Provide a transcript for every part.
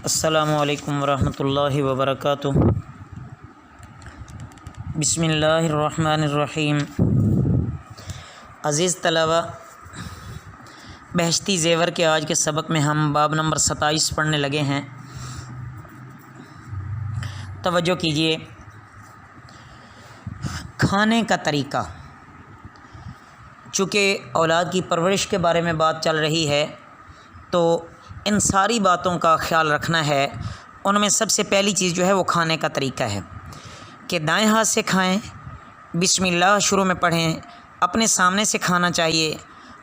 السلام علیکم ورحمۃ اللہ وبرکاتہ۔ بسم اللہ الرحمن الرحیم۔ عزیز طلبہ، بہشتی زیور کے آج کے سبق میں ہم باب نمبر 27 پڑھنے لگے ہیں۔ توجہ کیجیے۔ کھانے کا طریقہ، چونکہ اولاد کی پرورش کے بارے میں بات چل رہی ہے تو ان ساری باتوں کا خیال رکھنا ہے۔ ان میں سب سے پہلی چیز جو ہے وہ کھانے کا طریقہ ہے کہ دائیں ہاتھ سے کھائیں، بسم اللہ شروع میں پڑھیں، اپنے سامنے سے کھانا چاہیے،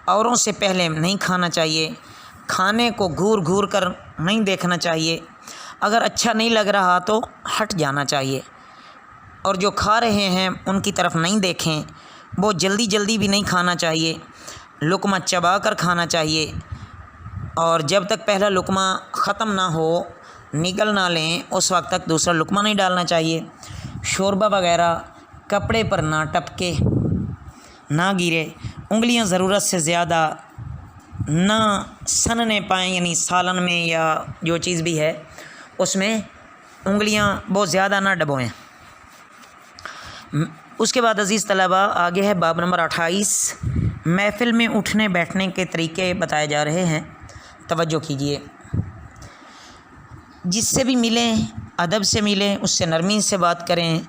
اوروں سے پہلے نہیں کھانا چاہیے، کھانے کو گھور گھور کر نہیں دیکھنا چاہیے، اگر اچھا نہیں لگ رہا تو ہٹ جانا چاہیے، اور جو کھا رہے ہیں ان کی طرف نہیں دیکھیں، وہ جلدی جلدی بھی نہیں کھانا چاہیے، لقمہ چبا کر کھانا چاہیے، اور جب تک پہلا لقمہ ختم نہ ہو، نگل نہ لیں، اس وقت تک دوسرا لقمہ نہیں ڈالنا چاہیے۔ شوربہ وغیرہ کپڑے پر نہ ٹپکے، نہ گرے، انگلیاں ضرورت سے زیادہ نہ سننے پائیں، یعنی سالن میں یا جو چیز بھی ہے اس میں انگلیاں بہت زیادہ نہ ڈبوئیں۔ اس کے بعد عزیز طلبہ آگے ہے باب نمبر 28۔ محفل میں اٹھنے بیٹھنے کے طریقے بتائے جا رہے ہیں۔ توجہ کیجیے۔ جس سے بھی ملیں ادب سے ملیں، اس سے نرمی سے بات کریں۔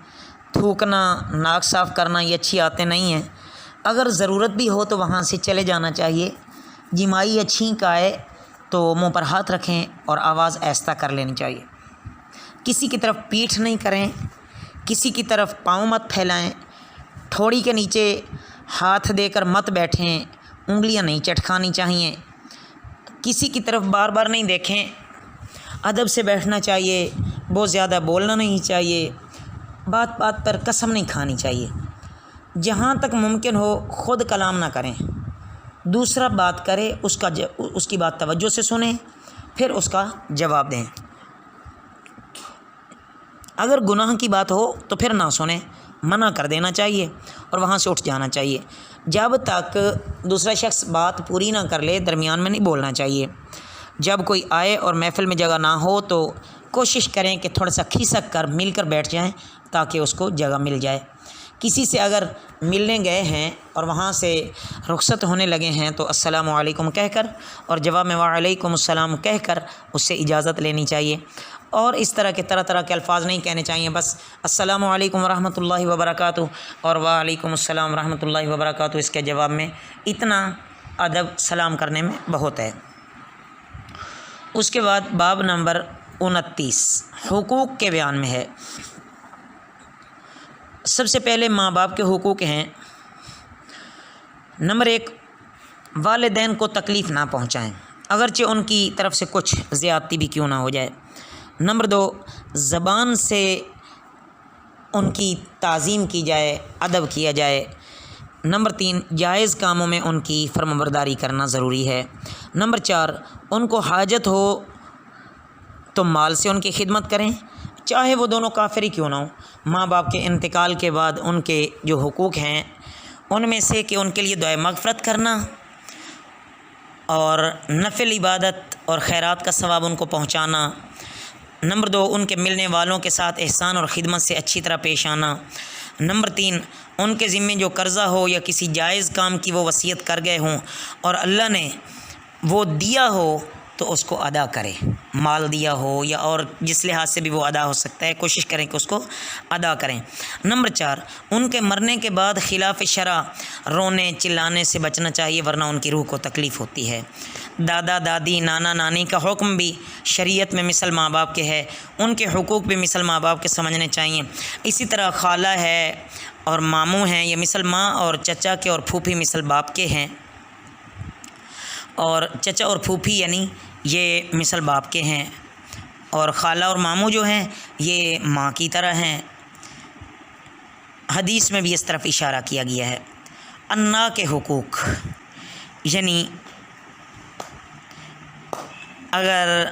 تھوکنا، ناک صاف کرنا یہ اچھی عادتیں نہیں ہیں۔ اگر ضرورت بھی ہو تو وہاں سے چلے جانا چاہیے۔ جمائی یا چھینک آئے تو منہ پر ہاتھ رکھیں اور آواز آہستہ کر لینی چاہیے۔ کسی کی طرف پیٹھ نہیں کریں، کسی کی طرف پاؤں مت پھیلائیں، ٹھوڑی کے نیچے ہاتھ دے کر مت بیٹھیں، انگلیاں نہیں چٹکانی چاہیے، کسی کی طرف بار بار نہیں دیکھیں، ادب سے بیٹھنا چاہیے، بہت زیادہ بولنا نہیں چاہیے، بات بات پر قسم نہیں کھانی چاہیے۔ جہاں تک ممکن ہو خود کلام نہ کریں، دوسرا بات کرے اس کی بات توجہ سے سنیں، پھر اس کا جواب دیں۔ اگر گناہ کی بات ہو تو پھر نہ سنیں، منع کر دینا چاہیے اور وہاں سے اٹھ جانا چاہیے۔ جب تک دوسرا شخص بات پوری نہ کر لے درمیان میں نہیں بولنا چاہیے۔ جب کوئی آئے اور محفل میں جگہ نہ ہو تو کوشش کریں کہ تھوڑا سا کھسک کر مل کر بیٹھ جائیں تاکہ اس کو جگہ مل جائے۔ کسی سے اگر ملنے گئے ہیں اور وہاں سے رخصت ہونے لگے ہیں تو السلام علیکم کہہ کر اور جواب میں وعلیکم السلام کہہ کر اس سے اجازت لینی چاہیے، اور اس طرح کے طرح کے الفاظ نہیں کہنے چاہیے۔ بس السلام علیکم ورحمۃ اللہ وبرکاتہ اور وعلیکم السلام ورحمۃ اللہ وبرکاتہ، اس کے جواب میں اتنا ادب سلام کرنے میں بہت ہے۔ اس کے بعد باب نمبر 29 حقوق کے بیان میں ہے۔ سب سے پہلے ماں باپ کے حقوق ہیں۔ نمبر 1، والدین کو تکلیف نہ پہنچائیں، اگرچہ ان کی طرف سے کچھ زیادتی بھی کیوں نہ ہو جائے۔ نمبر 2، زبان سے ان کی تعظیم کی جائے، ادب کیا جائے۔ نمبر 3، جائز کاموں میں ان کی فرمانبرداری کرنا ضروری ہے۔ نمبر 4، ان کو حاجت ہو تو مال سے ان کی خدمت کریں، چاہے وہ دونوں کافر ہی کیوں نہ ہوں۔ ماں باپ کے انتقال کے بعد ان کے جو حقوق ہیں ان میں سے کہ ان کے لیے دعائے مغفرت کرنا اور نفل عبادت اور خیرات کا ثواب ان کو پہنچانا۔ نمبر 2، ان کے ملنے والوں کے ساتھ احسان اور خدمت سے اچھی طرح پیش آنا۔ نمبر 3، ان کے ذمے جو قرضہ ہو یا کسی جائز کام کی وہ وصیت کر گئے ہوں اور اللہ نے وہ دیا ہو تو اس کو ادا کرے، مال دیا ہو یا اور جس لحاظ سے بھی وہ ادا ہو سکتا ہے، کوشش کریں کہ اس کو ادا کریں۔ نمبر 4، ان کے مرنے کے بعد خلاف شرع رونے چلانے سے بچنا چاہیے، ورنہ ان کی روح کو تکلیف ہوتی ہے۔ دادا دادی نانا نانی کا حکم بھی شریعت میں مثل ماں باپ کے ہے، ان کے حقوق بھی مثل ماں باپ کے سمجھنے چاہیے۔ اسی طرح خالہ ہے اور ماموں ہیں، یہ مثل ماں، اور چچا کے اور پھوپھی مثل باپ کے ہیں، اور چچا اور پھوپھی یعنی یہ مثل باپ کے ہیں، اور خالہ اور ماموں جو ہیں یہ ماں کی طرح ہیں۔ حدیث میں بھی اس طرف اشارہ کیا گیا ہے۔ انا کے حقوق یعنی اگر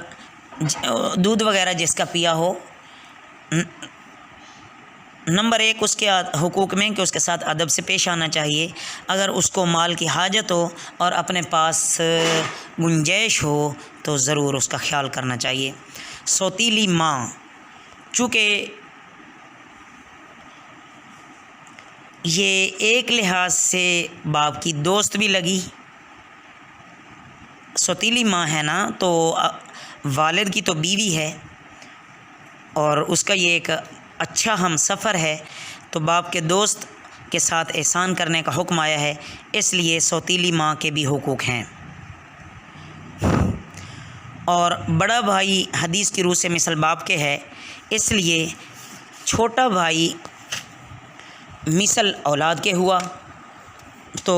دودھ وغیرہ جس کا پیا ہو، نمبر 1 اس کے حقوق میں کہ اس کے ساتھ ادب سے پیش آنا چاہیے. اگر اس کو مال کی حاجت ہو اور اپنے پاس گنجائش ہو تو ضرور اس کا خیال کرنا چاہیے. سوتیلی ماں، چونکہ یہ ایک لحاظ سے باپ کی دوست بھی لگی، سوتیلی ماں ہے نا، تو والد کی تو بیوی ہے اور اس کا یہ ایک اچھا ہم سفر ہے، تو باپ کے دوست کے ساتھ احسان کرنے کا حکم آیا ہے، اس لیے سوتیلی ماں کے بھی حقوق ہیں. اور بڑا بھائی حدیث کی روح سے مثل باپ کے ہے، اس لیے چھوٹا بھائی مثل اولاد کے ہوا، تو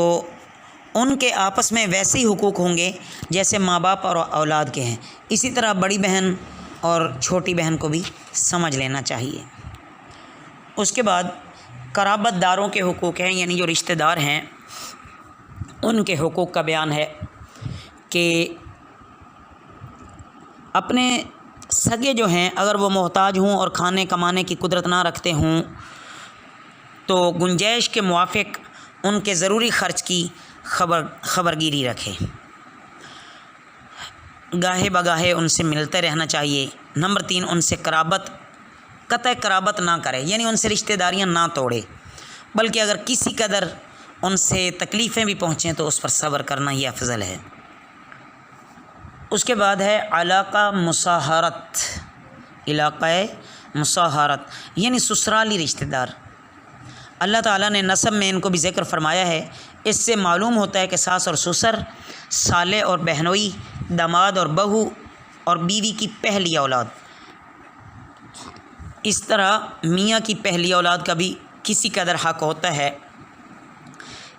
ان کے آپس میں ویسے ہی حقوق ہوں گے جیسے ماں باپ اور اولاد کے ہیں. اسی طرح بڑی بہن اور چھوٹی بہن کو بھی سمجھ لینا چاہیے. اس کے بعد قرابت داروں کے حقوق ہیں، یعنی جو رشتہ دار ہیں ان کے حقوق کا بیان ہے کہ اپنے سگے جو ہیں اگر وہ محتاج ہوں اور کھانے کمانے کی قدرت نہ رکھتے ہوں تو گنجائش کے موافق ان کے ضروری خرچ کی خبرگیری رکھے. گاہے بگاہے ان سے ملتے رہنا چاہیے. نمبر 3 ان سے قطع قرابت نہ کرے، یعنی ان سے رشتہ داریاں نہ توڑے، بلکہ اگر کسی قدر ان سے تکلیفیں بھی پہنچیں تو اس پر صبر کرنا ہی افضل ہے. اس کے بعد ہے علاقہ مصاہرت یعنی سسرالی رشتہ دار. اللہ تعالیٰ نے نسب میں ان کو بھی ذکر فرمایا ہے. اس سے معلوم ہوتا ہے کہ ساس اور سسر، سالے اور بہنوئی، داماد اور بہو اور بیوی کی پہلی اولاد، اس طرح میاں کی پہلی اولاد کا بھی کسی قدر حق ہوتا ہے.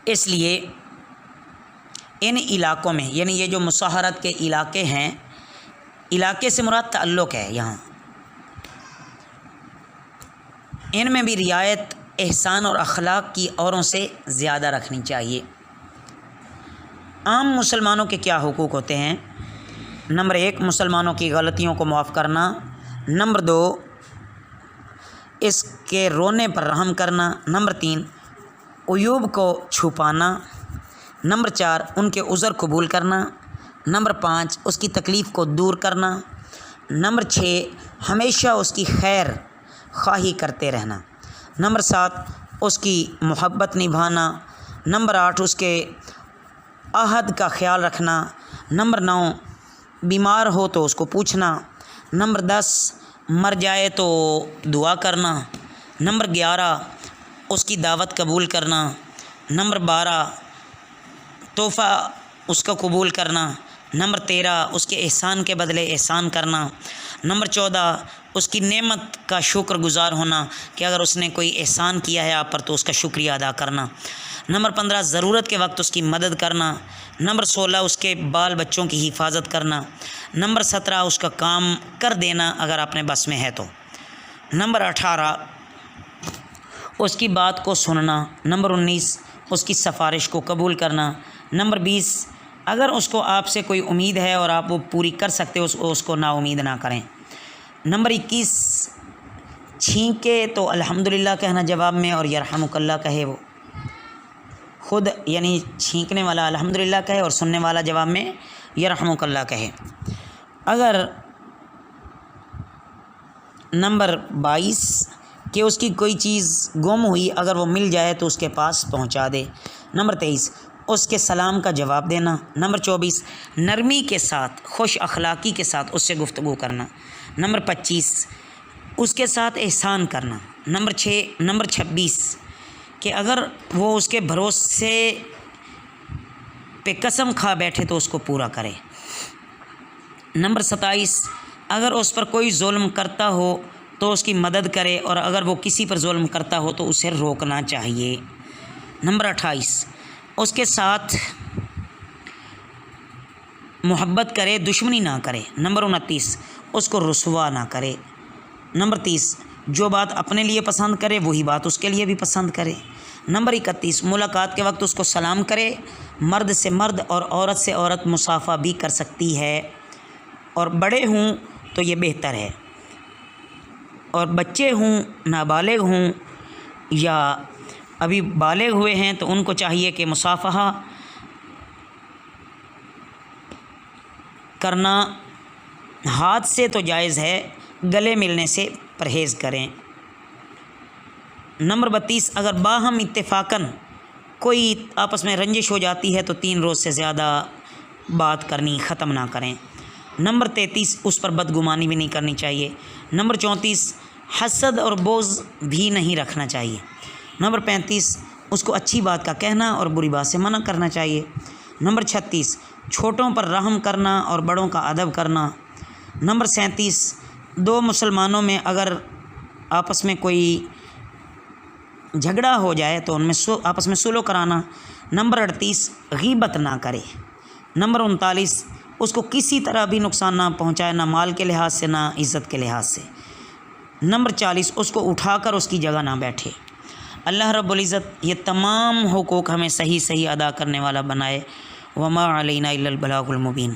اس لیے ان علاقوں میں، یعنی یہ جو مصاہرت کے علاقے ہیں، علاقے سے مراد تعلق ہے یہاں، ان میں بھی رعایت احسان اور اخلاق کی اوروں سے زیادہ رکھنی چاہیے. عام مسلمانوں کے کیا حقوق ہوتے ہیں؟ نمبر 1 مسلمانوں کی غلطیوں کو معاف کرنا. نمبر 2 اس کے رونے پر رحم کرنا. نمبر 3 عیوب کو چھپانا. نمبر 4 ان کے عذر قبول کرنا. نمبر 5 اس کی تکلیف کو دور کرنا. نمبر 6 ہمیشہ اس کی خیر خواہی کرتے رہنا. نمبر 7 اس کی محبت نبھانا. نمبر 8 اس کے عہد کا خیال رکھنا. نمبر 9 بیمار ہو تو اس کو پوچھنا. نمبر 10 مر جائے تو دعا کرنا. نمبر 11 اس کی دعوت قبول کرنا. نمبر 12 تحفہ اس کا قبول کرنا. نمبر 13 اس کے احسان کے بدلے احسان کرنا. نمبر 14 اس کی نعمت کا شکر گزار ہونا کہ اگر اس نے کوئی احسان کیا ہے آپ پر تو اس کا شکریہ ادا کرنا. نمبر 15 ضرورت کے وقت اس کی مدد کرنا. نمبر 16 اس کے بال بچوں کی حفاظت کرنا. نمبر 17 اس کا کام کر دینا اگر اپنے بس میں ہے تو. نمبر 18 اس کی بات کو سننا. نمبر 19 اس کی سفارش کو قبول کرنا. نمبر 20 اگر اس کو آپ سے کوئی امید ہے اور آپ وہ پوری کر سکتے ہو اس کو نا امید نہ کریں. نمبر 21 چھینکے تو الحمدللہ کہنا جواب میں اور یرحمک اللہ کہے وہ خود، یعنی چھینکنے والا الحمدللہ کہے اور سننے والا جواب میں یرحمک اللہ کہے. اگر نمبر 22 کہ اس کی کوئی چیز گم ہوئی اگر وہ مل جائے تو اس کے پاس پہنچا دے. نمبر 23 اس کے سلام کا جواب دینا. نمبر 24 نرمی کے ساتھ، خوش اخلاقی کے ساتھ اس سے گفتگو کرنا. نمبر 25 اس کے ساتھ احسان کرنا. نمبر 26 کہ اگر وہ اس کے بھروسے پہ قسم کھا بیٹھے تو اس کو پورا کرے. نمبر 27 اگر اس پر کوئی ظلم کرتا ہو تو اس کی مدد کرے اور اگر وہ کسی پر ظلم کرتا ہو تو اسے روکنا چاہیے. نمبر 28 اس کے ساتھ محبت کرے، دشمنی نہ کرے. نمبر 29 اس کو رسوا نہ کرے. نمبر 30 جو بات اپنے لیے پسند کرے وہی بات اس کے لیے بھی پسند کرے. نمبر 31 ملاقات کے وقت اس کو سلام کرے. مرد سے مرد اور عورت سے عورت مصافحہ بھی کر سکتی ہے اور بڑے ہوں تو یہ بہتر ہے، اور بچے ہوں نابالغ ہوں یا ابھی بالغ ہوئے ہیں تو ان کو چاہیے کہ مصافحہ کرنا ہاتھ سے تو جائز ہے، گلے ملنے سے پرہیز کریں۔ نمبر 32، اگر باہم اتفاقاً کوئی آپس میں رنجش ہو جاتی ہے تو 3 روز سے زیادہ بات کرنی ختم نہ کریں۔ نمبر 33، اس پر بدگمانی بھی نہیں کرنی چاہیے۔ نمبر 34، حسد اور بغض بھی نہیں رکھنا چاہیے۔ نمبر 35، اس کو اچھی بات کا کہنا اور بری بات سے منع کرنا چاہیے۔ نمبر 36، چھوٹوں پر رحم کرنا اور بڑوں کا ادب کرنا۔ نمبر 37، 2 مسلمانوں میں اگر آپس میں کوئی جھگڑا ہو جائے تو ان میں آپس میں صلح کرانا۔ نمبر 38، غیبت نہ کرے۔ نمبر 39، اس کو کسی طرح بھی نقصان نہ پہنچائے، نہ مال کے لحاظ سے نہ عزت کے لحاظ سے۔ نمبر 40، اس کو اٹھا کر اس کی جگہ نہ بیٹھے۔ اللہ رب العزت یہ تمام حقوق ہمیں صحیح ادا کرنے والا بنائے۔ وما علینا الا البلاغ المبین۔